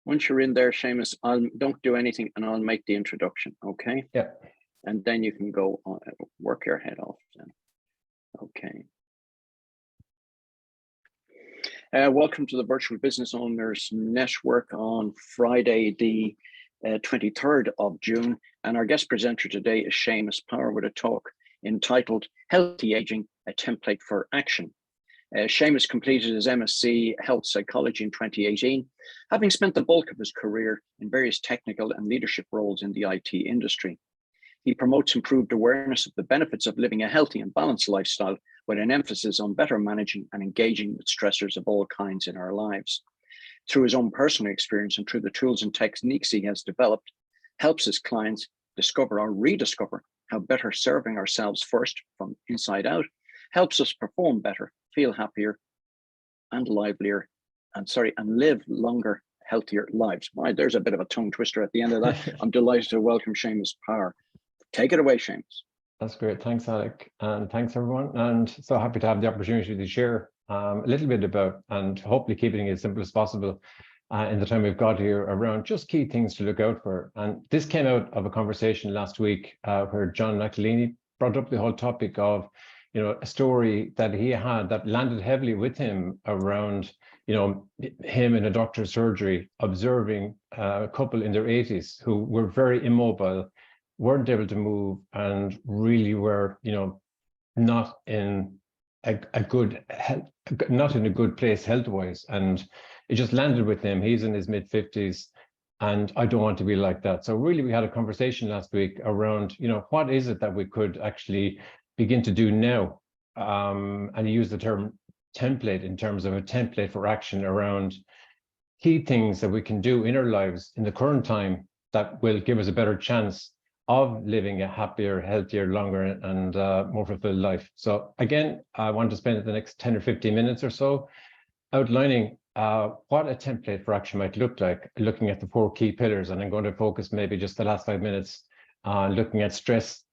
Once you're in there, Seamus, don't do anything and I'll make the introduction, okay? Yeah. And then you can go on, work your head off then. Okay. Welcome to the Virtual Business Owners Network on Friday, the 23rd of June. And our guest presenter today is Seamus Power with a talk entitled Healthy Aging, a Template for Action. Seamus completed his MSc Health Psychology in 2018, having spent the bulk of his career in various technical and leadership roles in the IT industry. He promotes improved awareness of the benefits of living a healthy and balanced lifestyle with an emphasis on better managing and engaging with stressors of all kinds in our lives. Through his own personal experience and through the tools and techniques he has developed, helps his clients discover or rediscover how better serving ourselves first from inside out helps us perform better, feel happier and livelier, and live longer, healthier lives. Why, there's a bit of a tongue twister at the end of that. I'm delighted to welcome Seamus Power. Take it away, Seamus. That's great. Thanks, Alec. And thanks, everyone. And so happy to have the opportunity to share a little bit about, and hopefully keeping it as simple as possible in the time we've got here, around just key things to look out for. And this came out of a conversation last week where John McElhinney brought up the whole topic of, a story that he had that landed heavily with him around, him in a doctor's surgery, observing a couple in their 80s who were very immobile, weren't able to move, and really were, not in a good place health-wise. And it just landed with him. He's in his mid-50s, and I don't want to be like that. So really, we had a conversation last week around, what is it that we could actually begin to do now? And he used the term template in terms of a template for action around key things that we can do in our lives in the current time that will give us a better chance of living a happier, healthier, longer, and more fulfilled life. So again, I want to spend the next 10 or 15 minutes or so outlining what a template for action might look like, looking at the 4 key pillars. And I'm going to focus maybe just the last 5 minutes on looking at stress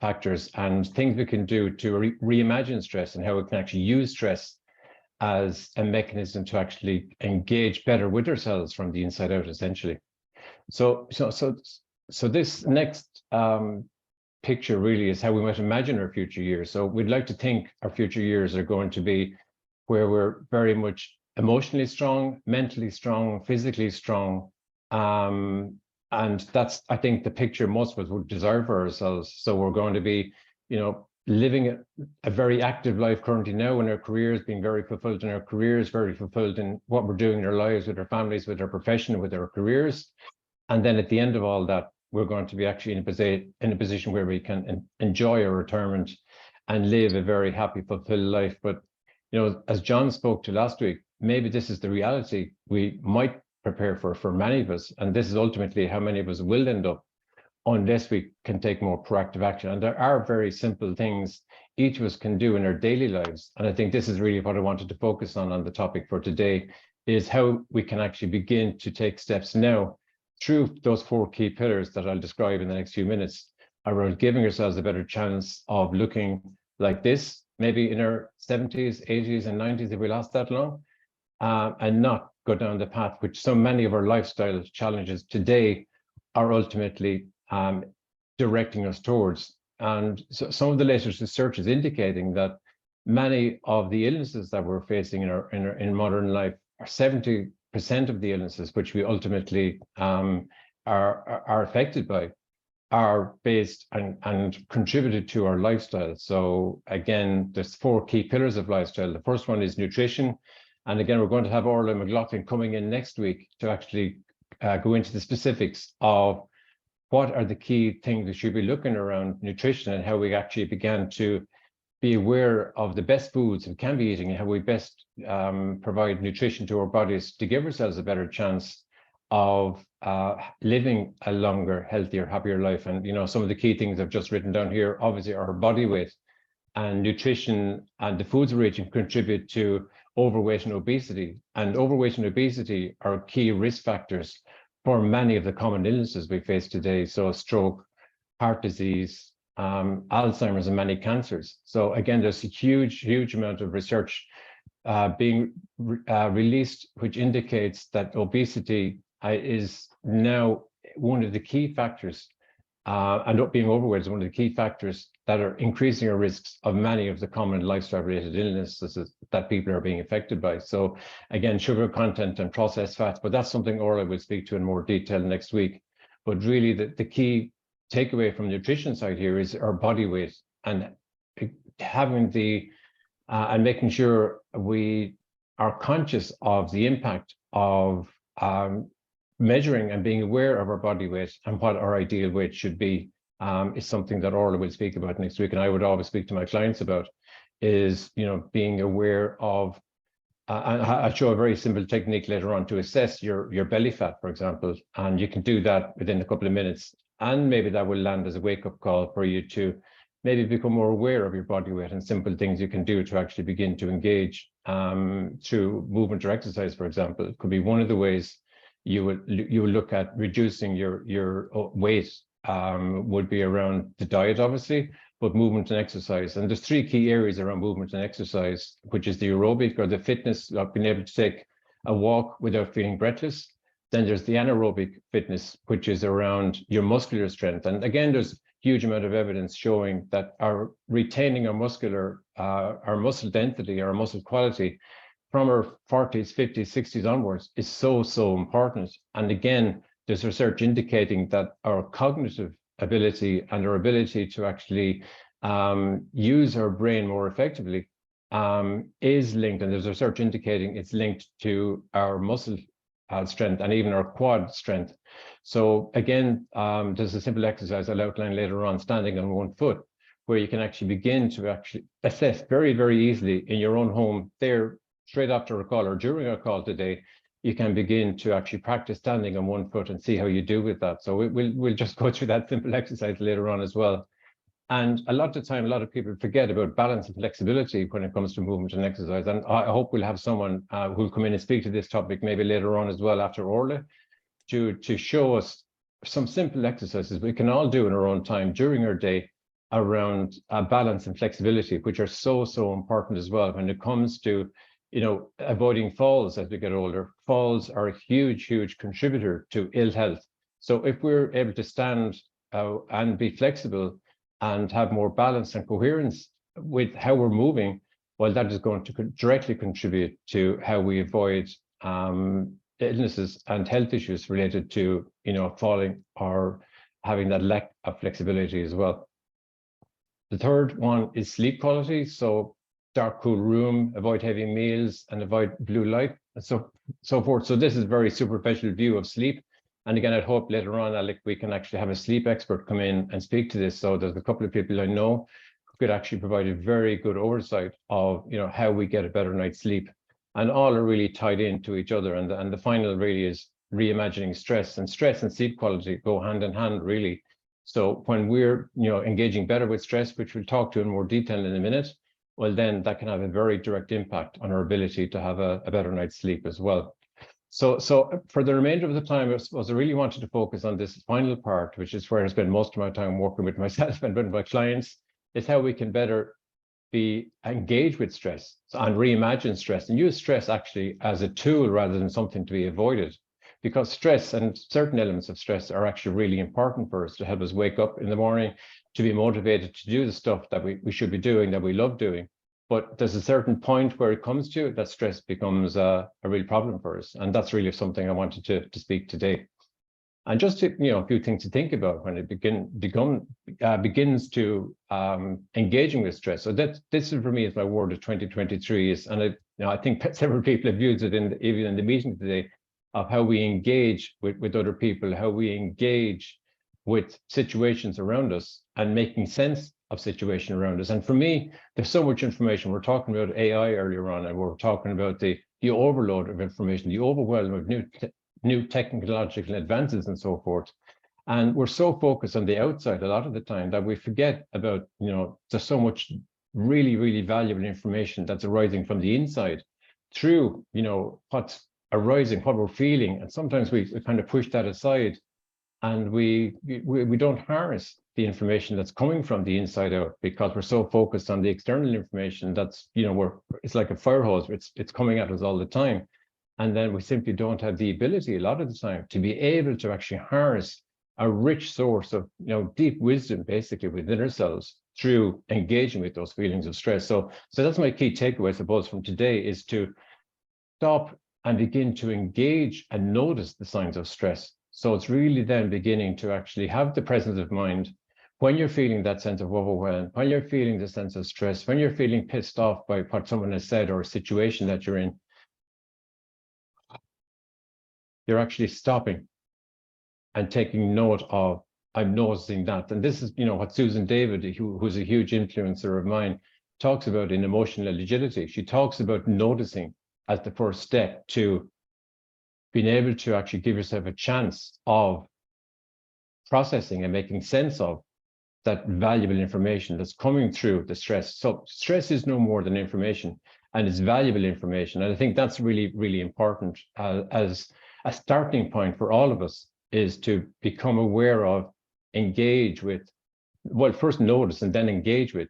factors and things we can do to reimagine stress, and how we can actually use stress as a mechanism to actually engage better with ourselves from the inside out, essentially. So this next picture really is how we might imagine our future years. So we'd like to think our future years are going to be where we're very much emotionally strong, mentally strong, physically strong. And that's, I think, the picture most of us would desire for ourselves. So we're going to be, living a very active life currently now in our careers, being very fulfilled in our careers, very fulfilled in what we're doing in our lives, with our families, with our profession, with our careers. And then at the end of all that, we're going to be actually in a position where we can enjoy our retirement and live a very happy, fulfilled life. But, as John spoke to last week, maybe this is the reality we might prepare for many of us. And this is ultimately how many of us will end up, unless we can take more proactive action. And there are very simple things each of us can do in our daily lives. And I think this is really what I wanted to focus on the topic for today, is how we can actually begin to take steps now through those 4 key pillars that I'll describe in the next few minutes, around giving ourselves a better chance of looking like this, maybe in our 70s, 80s, and 90s, if we last that long, and not go down the path which so many of our lifestyle challenges today are ultimately directing us towards. And so some of the latest research is indicating that many of the illnesses that we're facing in modern life are 70% of the illnesses which we ultimately are affected by are based and contributed to our lifestyle. So again, there's 4 key pillars of lifestyle. The first one is nutrition. And again, we're going to have Orla McLaughlin coming in next week to actually go into the specifics of what are the key things we should be looking around nutrition, and how we actually began to be aware of the best foods we can be eating, and how we best provide nutrition to our bodies to give ourselves a better chance of living a longer, healthier, happier life. And some of the key things I've just written down here obviously are body weight, and nutrition and the foods we're eating contribute to overweight and obesity. And overweight and obesity are key risk factors for many of the common illnesses we face today. So stroke, heart disease, Alzheimer's, and many cancers. So again, there's a huge amount of research being released, which indicates that obesity is now one of the key factors, and being overweight is one of the key factors that are increasing our risks of many of the common lifestyle-related illnesses that people are being affected by. So again, sugar content and processed fats, but that's something Orla will speak to in more detail next week. But really the key takeaway from the nutrition side here is our body weight, and having and making sure we are conscious of the impact of measuring and being aware of our body weight and what our ideal weight should be, is something that Orla will speak about next week, and I would always speak to my clients about, is being aware of, and I'll show a very simple technique later on to assess your belly fat, for example, and you can do that within a couple of minutes, and maybe that will land as a wake-up call for you to maybe become more aware of your body weight and simple things you can do to actually begin to engage through movement or exercise, for example. It could be one of the ways you will look at reducing your weight, would be around the diet, obviously, but movement and exercise. And there's three key areas around movement and exercise, which is the aerobic or the fitness of being able to take a walk without feeling breathless. Then there's the anaerobic fitness, which is around your muscular strength. And again, there's huge amount of evidence showing that our retaining our muscle density, our muscle quality from our 40s, 50s, 60s onwards is so important. And again, there's research indicating that our cognitive ability and our ability to actually use our brain more effectively is linked, and there's research indicating it's linked to our muscle strength and even our quad strength. So again, there's a simple exercise I'll outline later on, standing on one foot, where you can actually begin to actually assess very easily in your own home there, straight after a call or during a call today. You can begin to actually practice standing on one foot and see how you do with that. So we'll just go through that simple exercise later on as well. And a lot of the time, a lot of people forget about balance and flexibility when it comes to movement and exercise. And I hope we'll have someone who'll come in and speak to this topic maybe later on as well after Orla, to show us some simple exercises we can all do in our own time during our day around balance and flexibility, which are so important as well when it comes to avoiding falls as we get older. Falls are a huge contributor to ill health. So if we're able to stand and be flexible and have more balance and coherence with how we're moving, well, that is going to directly contribute to how we avoid illnesses and health issues related to falling or having that lack of flexibility as well. The third one is sleep quality. So dark, cool room, avoid heavy meals, and avoid blue light, and so forth. So this is a very superficial view of sleep. And again, I'd hope later on, Alec, we can actually have a sleep expert come in and speak to this. So there's a couple of people I know who could actually provide a very good oversight of how we get a better night's sleep. And all are really tied into each other. And the final really is reimagining stress. And stress and sleep quality go hand in hand, really. So when we're engaging better with stress, which we'll talk to in more detail in a minute, well, then that can have a very direct impact on our ability to have a better night's sleep as well. So for the remainder of the time, I really wanted to focus on this final part, which is where I spend most of my time working with myself and with my clients, is how we can better be engaged with stress and reimagine stress and use stress actually as a tool rather than something to be avoided. Because stress and certain elements of stress are actually really important for us to help us wake up in the morning, to be motivated to do the stuff that we should be doing, that we love doing. But there's a certain point where it comes to that stress becomes a real problem for us. And that's really something I wanted to speak today. And just to, a few things to think about when it begins to engaging with stress. So this is, for me, is my word of 2023 is, and I think several people have used it even in the meeting today, of how we engage with other people, how we engage with situations around us and making sense of situation around us. And for me, there's so much information. We're talking about AI earlier on, and we're talking about the overload of information, the overwhelm of new technological advances and so forth. And we're so focused on the outside a lot of the time that we forget about, there's so much really valuable information that's arising from the inside through, what's arising, what we're feeling. And sometimes we kind of push that aside, and we don't harness the information that's coming from the inside out, because we're so focused on the external information that's, it's like a fire hose, it's coming at us all the time. And then we simply don't have the ability a lot of the time to be able to actually harness a rich source of, deep wisdom basically within ourselves through engaging with those feelings of stress. So that's my key takeaway, I suppose, from today, is to stop and begin to engage and notice the signs of stress. So it's really then beginning to actually have the presence of mind when you're feeling that sense of overwhelm, when you're feeling the sense of stress, when you're feeling pissed off by what someone has said or a situation that you're in. You're actually stopping and taking note of, I'm noticing that. And this is, what Susan David, who's a huge influencer of mine, talks about in emotional agility. She talks about noticing as the first step to being able to actually give yourself a chance of processing and making sense of that valuable information that's coming through the stress. So stress is no more than information, and it's valuable information. And I think that's really, really important as a starting point for all of us, is to become aware of, engage with, well, first notice and then engage with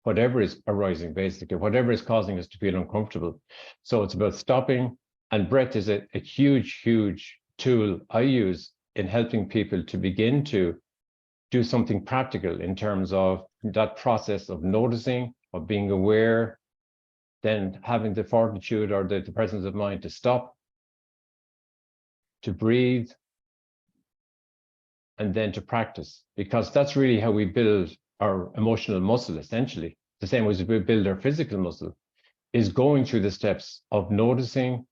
whatever is arising, basically, whatever is causing us to feel uncomfortable. So it's about stopping, and breath is a huge, huge tool I use in helping people to begin to do something practical in terms of that process of noticing, of being aware, then having the fortitude or the presence of mind to stop, to breathe, and then to practice, because that's really how we build our emotional muscle, essentially. The same way as we build our physical muscle, is going through the steps of noticing,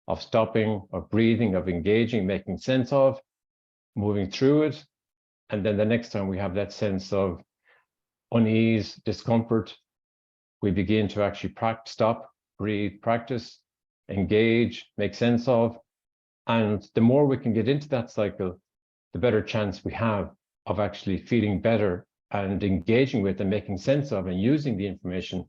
of stopping, of breathing, of engaging, making sense of, moving through it. And then the next time we have that sense of unease, discomfort, we begin to actually stop, breathe, practice, engage, make sense of. And the more we can get into that cycle, the better chance we have of actually feeling better and engaging with and making sense of and using the information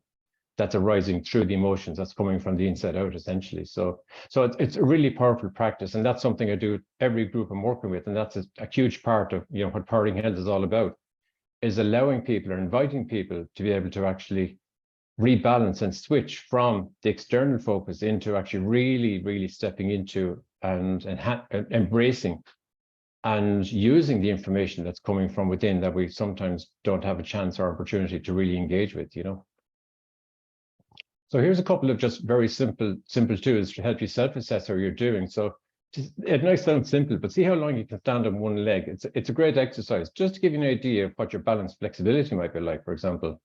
that's arising through the emotions that's coming from the inside out, essentially. So it's a really powerful practice, and that's something I do with every group I'm working with, and that's a huge part of what Powering Health is all about, is allowing people or inviting people to be able to actually rebalance and switch from the external focus into actually really, really stepping into and embracing and using the information that's coming from within that we sometimes don't have a chance or opportunity to really engage with, So here's a couple of just very simple tools to help you self-assess how you're doing. So it might sound simple, but see how long you can stand on one leg. It's a great exercise, just to give you an idea of what your balance flexibility might be like, for example.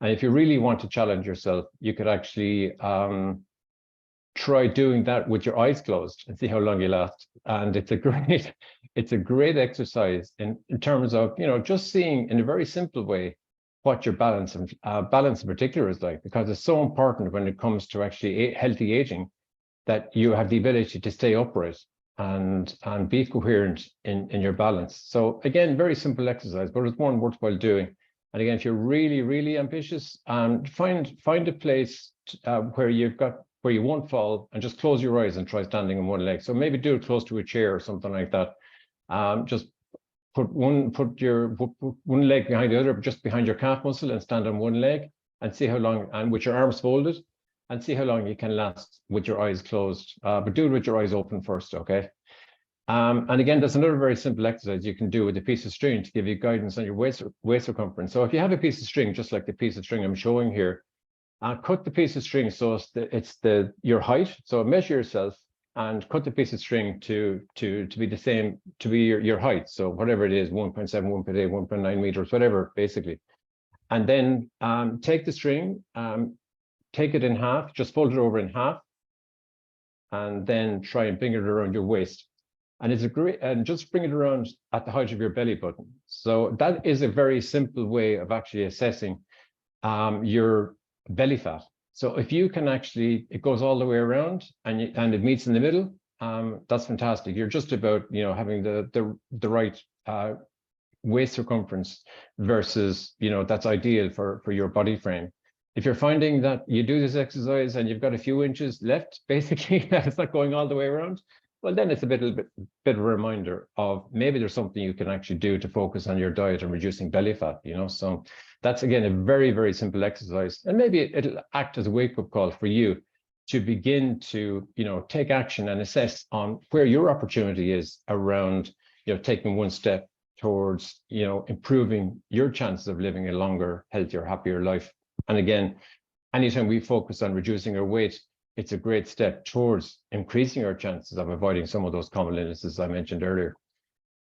And if you really want to challenge yourself, you could actually try doing that with your eyes closed and see how long you last. And it's a great exercise in terms of, just seeing in a very simple way what your balance in particular is like, because it's so important when it comes to actually healthy aging that you have the ability to stay upright and be coherent in your balance. So again, very simple exercise, but it's one worthwhile doing. And again, if you're really, really ambitious, find a place where you won't fall, and just close your eyes and try standing on one leg. So maybe do it close to a chair or something like that. Just put one leg behind the other, just behind your calf muscle, and stand on one leg and see how long, and with your arms folded, and see how long you can last with your eyes closed. But do it with your eyes open first, okay? And again, there's another very simple exercise you can do with a piece of string to give you guidance on your waist circumference. So if you have a piece of string, just like the piece of string I'm showing here, cut the piece of string so it's your height. So measure yourself and cut the piece of string to be the same, to be your height. So whatever it is, 1.7, 1.8, 1.9 meters, whatever, basically. And then take the string, take it in half, just fold it over in half, and then try and bring it around your waist. And just bring it around at the height of your belly button. So that is a very simple way of actually assessing your belly fat. So if you can actually, it goes all the way around and it meets in the middle, that's fantastic. You're just about, having the right waist circumference versus, that's ideal for your body frame. If you're finding that you do this exercise and you've got a few inches left, basically, it's not going all the way around, well, then it's a bit of a reminder of maybe there's something you can actually do to focus on your diet and reducing belly fat, you know. So that's, again, a very, very simple exercise. And maybe it'll act as a wake-up call for you to begin to, you know, take action and assess on where your opportunity is around, you know, taking one step towards, you know, improving your chances of living a longer, healthier, happier life. And again, anytime we focus on reducing our weight, it's a great step towards increasing our chances of avoiding some of those common illnesses I mentioned earlier.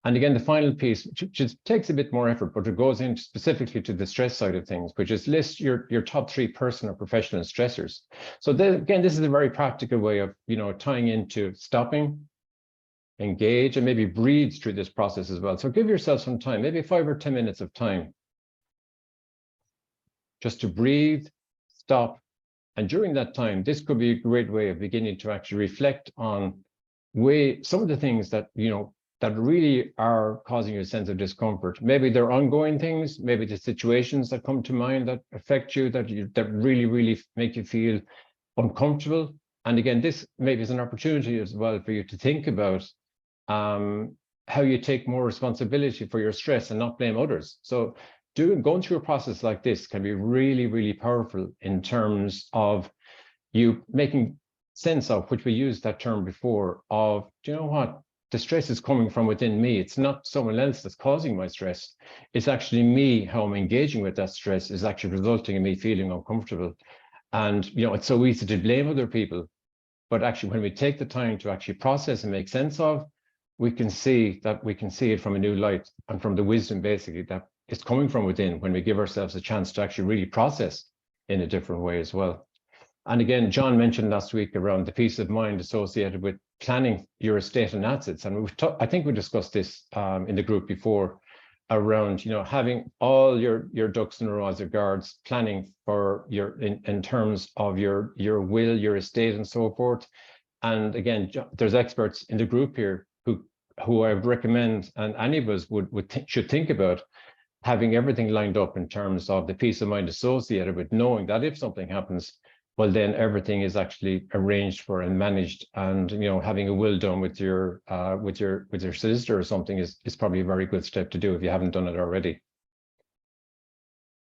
And again, the final piece, which just takes a bit more effort, but it goes into specifically to the stress side of things, which is list your top 3 personal or professional stressors. So again, this is a very practical way of, you know, tying into stopping, engage, and maybe breathe through this process as well. So give yourself some time, maybe 5 or 10 minutes of time, just to breathe, stop. And during that time, this could be a great way of beginning to actually reflect on some of the things that, you know, that really are causing you a sense of discomfort. Maybe they're ongoing things, maybe the situations that come to mind that affect you, that really, really make you feel uncomfortable. And again, this maybe is an opportunity as well for you to think about how you take more responsibility for your stress and not blame others. So going through a process like this can be really, really powerful in terms of you making sense of, which we used that term before, of, do you know what? The stress is coming from within me. It's not someone else that's causing my stress. It's actually me, how I'm engaging with that stress is actually resulting in me feeling uncomfortable. And, you know, it's so easy to blame other people. But actually, when we take the time to actually process and make sense of, we can see it from a new light and from the wisdom, basically, that is coming from within when we give ourselves a chance to actually really process in a different way as well. And again, John mentioned last week around the peace of mind associated with planning your estate and assets. And I think we discussed this in the group before around, you know, having all your ducks in a row as regards planning for in terms of your will, your estate and so forth. And again, there's experts in the group here who I would recommend, and any of us should think about having everything lined up in terms of the peace of mind associated with knowing that if something happens, well, then everything is actually arranged for and managed, and, you know, having a will done with your solicitor or something is probably a very good step to do if you haven't done it already.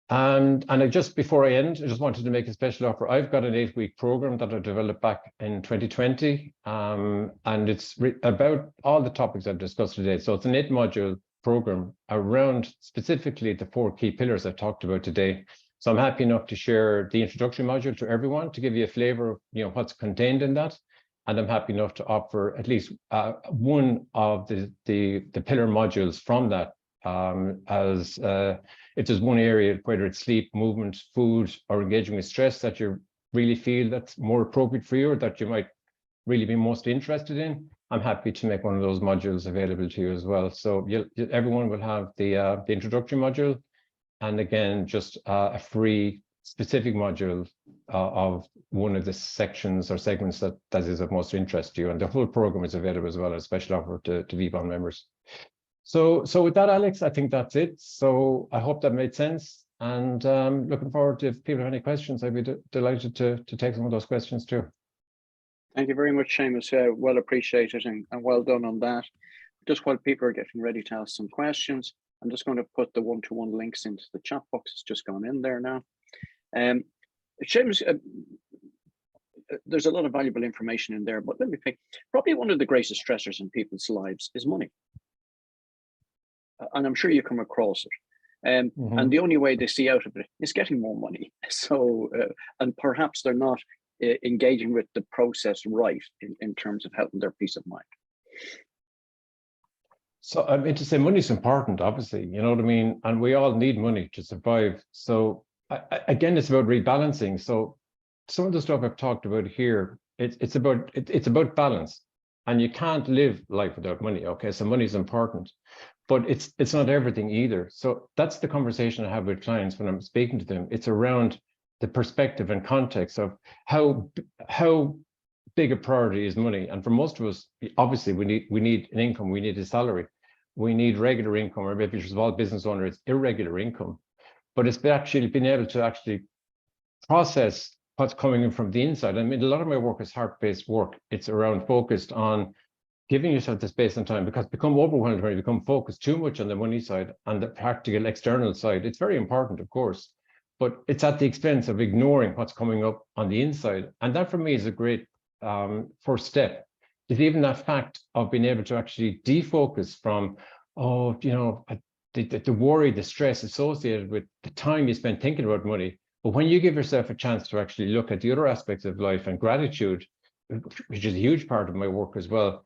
And just before I end, I just wanted to make a special offer. I've got an 8-week program that I developed back in 2020, and it's about all the topics I've discussed today. So it's an 8-module program around specifically the 4 key pillars I've talked about today. So I'm happy enough to share the introductory module to everyone to give you a flavor of, you know, what's contained in that. And I'm happy enough to offer at least one of the pillar modules from that as if there's one area, whether it's sleep, movement, food, or engaging with stress that you really feel that's more appropriate for you or that you might really be most interested in, I'm happy to make one of those modules available to you as well. So everyone will have the introductory module, and again, just a free specific module of one of the sections or segments that is of most interest to you. And the whole program is available as well as a special offer to VBON members. So with that, Alex, I think that's it. So I hope that made sense. And looking forward to, if people have any questions, I'd be delighted to take some of those questions too. Thank you very much, Seamus. Well appreciated and well done on that. Just while people are getting ready to ask some questions, I'm just going to put the one-to-one links into the chat box. It's just gone in there now. Seamus, there's a lot of valuable information in there, but let me pick. Probably one of the greatest stressors in people's lives is money. And I'm sure you come across it. And the only way they see out of it is getting more money. So, and perhaps they're not engaging with the process right in terms of helping their peace of mind. So I mean, to say money's important, obviously, you know what I mean? And we all need money to survive. So again, it's about rebalancing. So some of the stuff I've talked about here, it's about balance. And you can't live life without money. Okay, so money is important, but it's not everything either. So that's the conversation I have with clients when I'm speaking to them. It's around the perspective and context of how big a priority is money. And for most of us, obviously, we need an income, we need a salary, we need regular income, or maybe if you're a small business owner, it's irregular income. But it's actually being able to actually process what's coming in from the inside. I mean, a lot of my work is heart-based work. It's around focused on giving yourself the space and time, because become overwhelmed when you become focused too much on the money side and the practical external side. It's very important, of course, but it's at the expense of ignoring what's coming up on the inside. And that for me is a great first step, is even that fact of being able to actually defocus from, the worry, the stress associated with the time you spend thinking about money. But when you give yourself a chance to actually look at the other aspects of life and gratitude, which is a huge part of my work as well,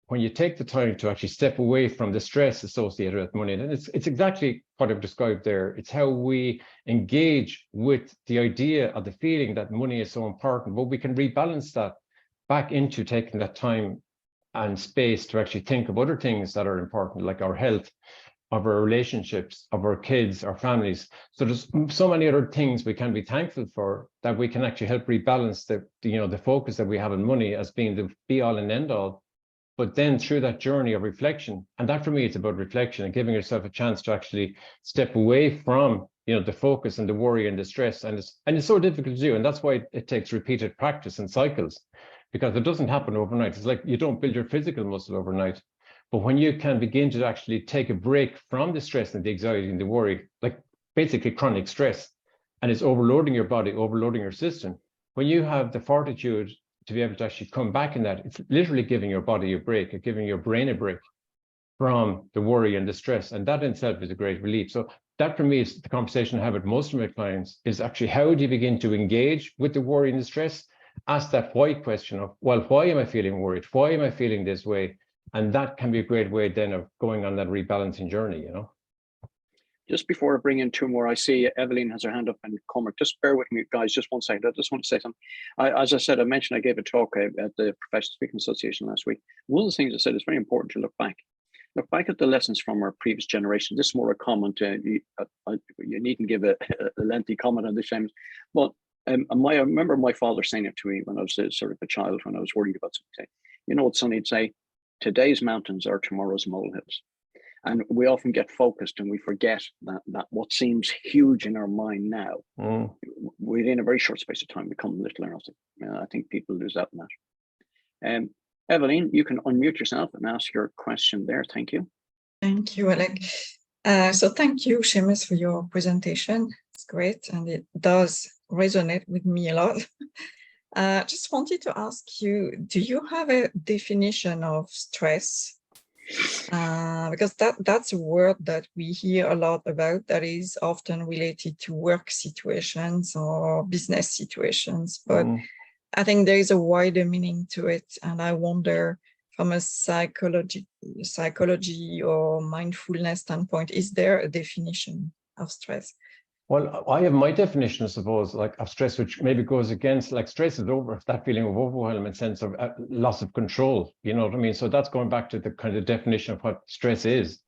when you take the time to actually step away from the stress associated with money, and it's exactly what I've described there. It's how we engage with the idea of the feeling that money is so important, but we can rebalance that back into taking that time and space to actually think of other things that are important, like our health, of our relationships, of our kids, our families. So there's so many other things we can be thankful for, that we can actually help rebalance the focus that we have on money as being the be all and end all. But then through that journey of reflection, and that for me, it's about reflection and giving yourself a chance to actually step away from, the focus and the worry and the stress. And it's so difficult to do. And that's why it takes repeated practice and cycles, because it doesn't happen overnight. It's like you don't build your physical muscle overnight. But when you can begin to actually take a break from the stress and the anxiety and the worry, like basically chronic stress, and it's overloading your body, overloading your system, when you have the fortitude to be able to actually come back in that, it's literally giving your body a break, or giving your brain a break from the worry and the stress. And that in itself is a great relief. So that for me is the conversation I have with most of my clients, is actually how do you begin to engage with the worry and the stress? Ask that why question of, well, why am I feeling worried? Why am I feeling this way? And that can be a great way then of going on that rebalancing journey, Just before I bring in two more, I see Evelyn has her hand up, and Cormac, just bear with me, guys, just 1 second. I just want to say something. As I said, I mentioned I gave a talk at the Professional Speaking Association last week. One of the things I said is very important to look back. Look back at the lessons from our previous generation. This is more a comment. You needn't give a lengthy comment on this, Seamus. But I remember my father saying it to me when I was sort of a child, when I was worried about something. You know what Sonny would say? Today's mountains are tomorrow's molehills. And we often get focused and we forget that what seems huge in our mind now, within a very short space of time, become little or nothing. I think people lose out on that. Evelyn, you can unmute yourself and ask your question there. Thank you. Thank you, Alec. So thank you, Seamus, for your presentation. It's great, and it does resonate with me a lot. Just wanted to ask you, do you have a definition of stress? Because that's a word that we hear a lot about, that is often related to work situations or business situations, but I think there is a wider meaning to it, and I wonder, from a psychology or mindfulness standpoint, is there a definition of stress? Well, I have my definition, I suppose, like of stress, which maybe goes against, like, stress is that feeling of overwhelm and sense of loss of control. You know what I mean? So that's going back to the kind of definition of what stress is.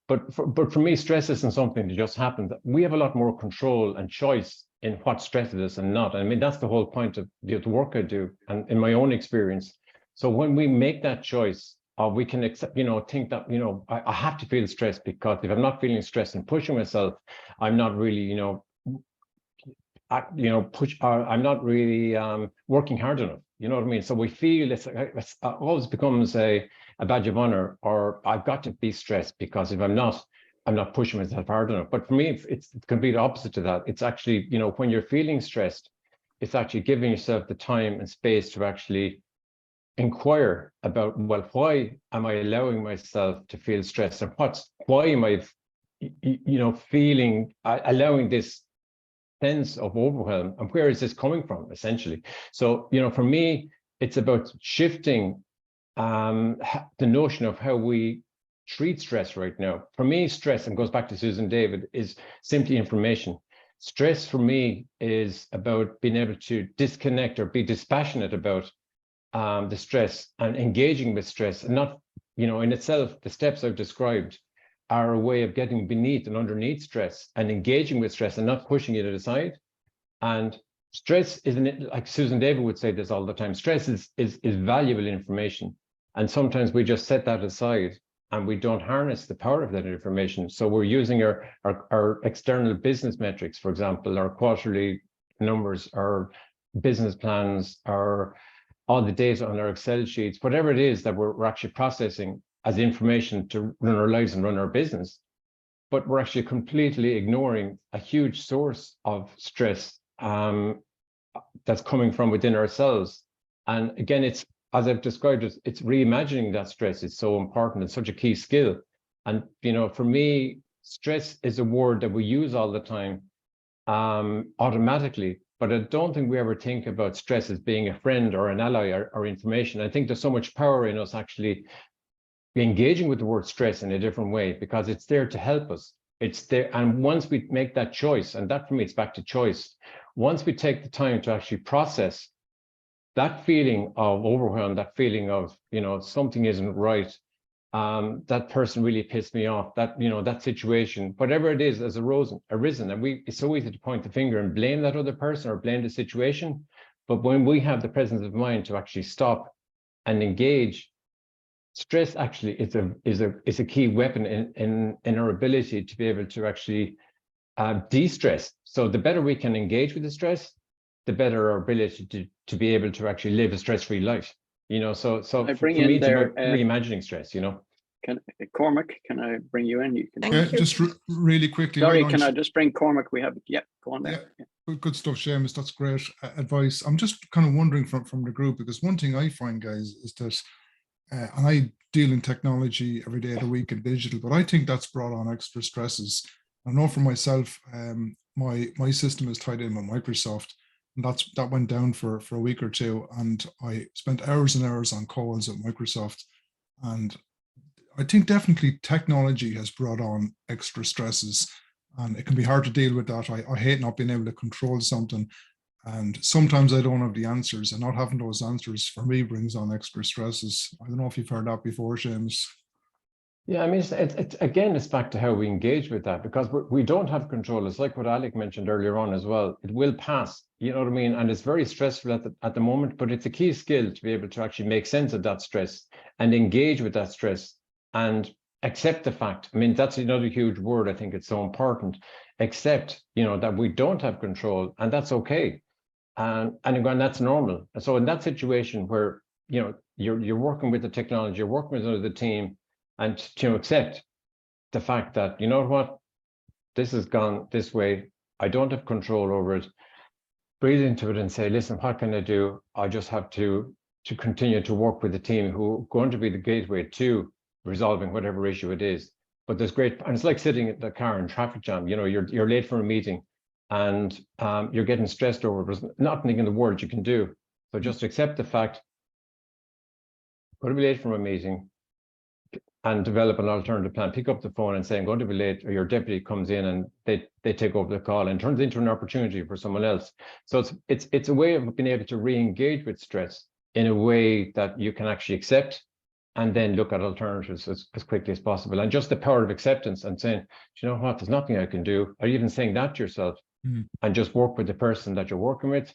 But for me, stress isn't something that just happens. We have a lot more control and choice in what stresses us and not. I mean, that's the whole point of the work I do, and in my own experience. So when we make that choice, we can accept, think that, I have to feel stressed, because if I'm not feeling stressed and pushing myself, I'm not really, I'm not really working hard enough. You know what I mean? So we feel it always becomes a badge of honor, or I've got to be stressed, because if I'm not pushing myself hard enough. But for me, it's the complete opposite to that. It's actually, when you're feeling stressed, it's actually giving yourself the time and space to actually inquire about, well, why am I allowing myself to feel stressed, and why am I, allowing this sense of overwhelm, and where is this coming from, essentially? So, for me, it's about shifting the notion of how we treat stress right now. For me, stress, and goes back to Susan David, is simply information. Stress for me is about being able to disconnect or be dispassionate about the stress and engaging with stress, and not, in itself, the steps I've described are a way of getting beneath and underneath stress and engaging with stress and not pushing it aside. And stress isn't, like Susan David would say this all the time, stress is valuable information. And sometimes we just set that aside and we don't harness the power of that information. So we're using our external business metrics, for example, our quarterly numbers, our business plans, our all the data on our Excel sheets, whatever it is that we're actually processing as information to run our lives and run our business. But we're actually completely ignoring a huge source of stress that's coming from within ourselves. And again, it's, as I've described it, it's reimagining that stress is so important and such a key skill. And, you know, for me, stress is a word that we use all the time automatically, but I don't think we ever think about stress as being a friend or an ally or information. I think there's so much power in us actually engaging with the word stress in a different way, because it's there to help us. It's there. And once we make that choice, and that for me, it's back to choice. Once we take the time to actually process that feeling of overwhelm, that feeling of, you know, something isn't right, that person really pissed me off, that, you know, that situation, whatever it is has arisen, and it's so easy to point the finger and blame that other person or blame the situation. But when we have the presence of mind to actually stop and engage, stress actually is a key weapon in our ability to be able to actually de-stress. So the better we can engage with the stress, the better our ability to be able to actually live a stress-free life. You know, so for me, it's about reimagining stress, you know. Cormac, can I bring you in? You can. Yeah, just really quickly. Sorry, can I just bring Cormac? We have, yeah, go on there. Yeah. Good stuff, Seamus. That's great advice. I'm just kind of wondering from the group, because one thing I find, guys, is that, and I deal in technology every day of the week and digital, but I think that's brought on extra stresses. I know for myself, my system is tied in with Microsoft, and that went down for a week or two, and I spent hours and hours on calls at Microsoft. And I think definitely technology has brought on extra stresses, and it can be hard to deal with that. I hate not being able to control something, and sometimes I don't have the answers, and not having those answers for me brings on extra stresses. I don't know if you've heard that before, Seamus. Yeah, I mean, it's back to how we engage with that, because we don't have control. It's like what Alec mentioned earlier on as well. It will pass, you know what I mean? And it's very stressful at the moment, but it's a key skill to be able to actually make sense of that stress and engage with that stress and accept the fact. I mean, that's another huge word. I think it's so important. Accept, you know, that we don't have control, and that's okay. And again, that's normal. And so in that situation where, you know, you're working with the technology, you're working with the team, and to accept the fact that, you know what, this has gone this way, I don't have control over it. Breathe into it and say, listen, what can I do? I just have to continue to work with the team who are going to be the gateway to resolving whatever issue it is. But there's great, and it's like sitting in the car in traffic jam. You know, you're late for a meeting, and you're getting stressed over it. There's nothing in the world you can do. So just accept the fact, going to be late for a meeting, and develop an alternative plan. Pick up the phone and say, I'm going to be late, or your deputy comes in and they take over the call, and turns into an opportunity for someone else. So it's a way of being able to re-engage with stress in a way that you can actually accept, and then look at alternatives as quickly as possible. And just the power of acceptance and saying, you know what, there's nothing I can do, or even saying that to yourself, and just work with the person that you're working with.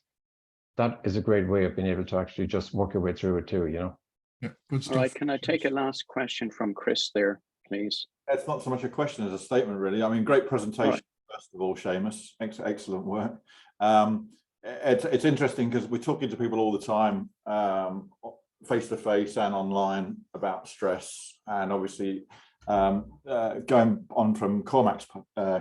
That is a great way of being able to actually just work your way through it too, you know. Yeah, good stuff. All right, can I take a last question from Chris there, please? It's not so much a question as a statement, really. I mean, great presentation, first of all, Seamus. Excellent work. It's interesting because we're talking to people all the time, face-to-face and online, about stress. And obviously, going on from Cormac's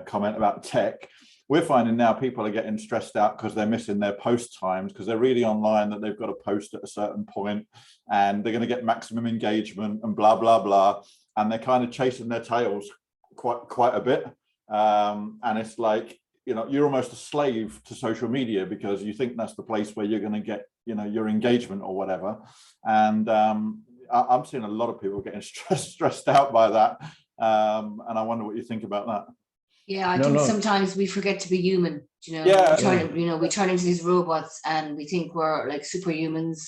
comment about tech, we're finding now people are getting stressed out because they're missing their post times, because they're reading online that they've got to post at a certain point and they're going to get maximum engagement and blah, blah, blah. And they're kind of chasing their tails quite a bit. And it's like, you know, you're almost a slave to social media because you think that's the place where you're going to get, you know, your engagement or whatever. And I'm seeing a lot of people getting stressed out by that. And I wonder what you think about that. Yeah, I think sometimes we forget to be human. You know, we turn into these robots and we think we're like superhumans.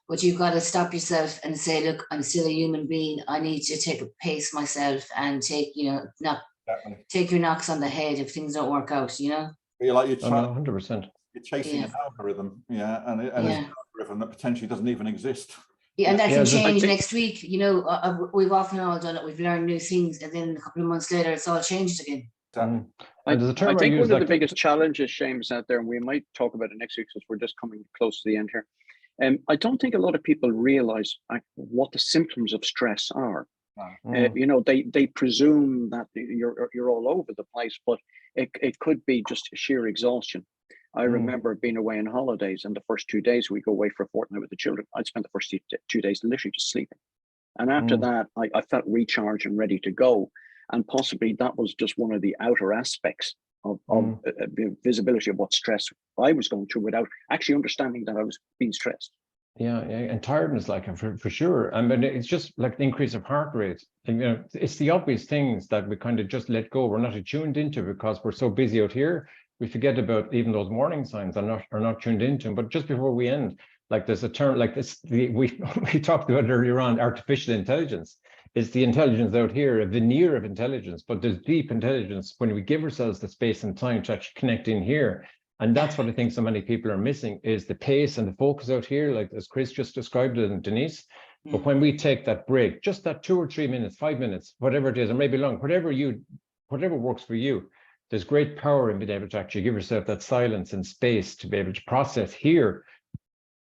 But you've got to stop yourself and say, look, I'm still a human being. I need to take a pace myself and take, you know, take your knocks on the head if things don't work out, you know. You're like, you're trying, 100%. You're chasing an algorithm, and it's an algorithm that potentially doesn't even exist. Yeah, and that can change next week. You know, we've often all done it. We've learned new things, and then a couple of months later, it's all changed again. I think one of the biggest challenges, Seamus, out there, and we might talk about it next week because we're just coming close to the end here, I don't think a lot of people realize what the symptoms of stress are. You know, they presume that you're all over the place, but it could be just sheer exhaustion. I remember being away on holidays, and the first 2 days we go away for a fortnight with the children. I'd spend the first 2 days literally just sleeping, and after that, I felt recharged and ready to go. And possibly that was just one of the outer aspects of the visibility of what stress I was going through without actually understanding that I was being stressed. Yeah, and tiredness, like for sure. I mean, it's just like the increase of heart rate. And, you know, it's the obvious things that we kind of just let go. We're not attuned into because we're so busy out here. We forget about even those warning signs are not tuned into them. But just before we end, like there's a term like this, we talked about earlier on, artificial intelligence. Is the intelligence out here, a veneer of intelligence, but there's deep intelligence when we give ourselves the space and time to actually connect in here. And that's what I think so many people are missing, is the pace and the focus out here, like as Chris just described it and Denise. But when we take that break, just that 2 or 3 minutes, 5 minutes, whatever it is, or maybe long, whatever works for you, there's great power in being able to actually give yourself that silence and space to be able to process here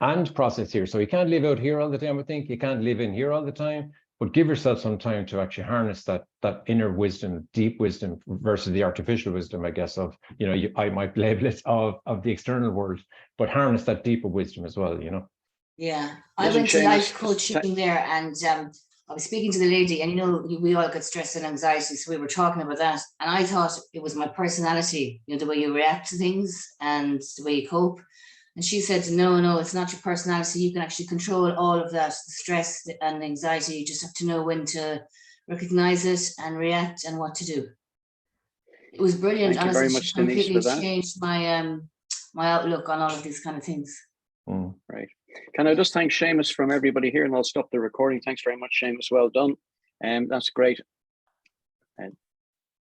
and process here. So you can't live out here all the time, I think. You can't live in here all the time. But give yourself some time to actually harness that inner wisdom, deep wisdom versus the artificial wisdom, I guess, of, you know, I might label it of the external world, but harness that deeper wisdom as well, you know. Yeah, I went to life coaching there, and I was speaking to the lady, and you know, we all get stress and anxiety, so we were talking about that, and I thought it was my personality, you know, the way you react to things and the way you cope. And she said, no, it's not your personality. You can actually control all of that, the stress and anxiety. You just have to know when to recognize it and react and what to do. It was brilliant. Thank you very much, Denise, for that. Changed my my outlook on all of these kind of things. Right. Can I just thank Seamus from everybody here, and I'll stop the recording. Thanks very much, Seamus. Well done. That's great.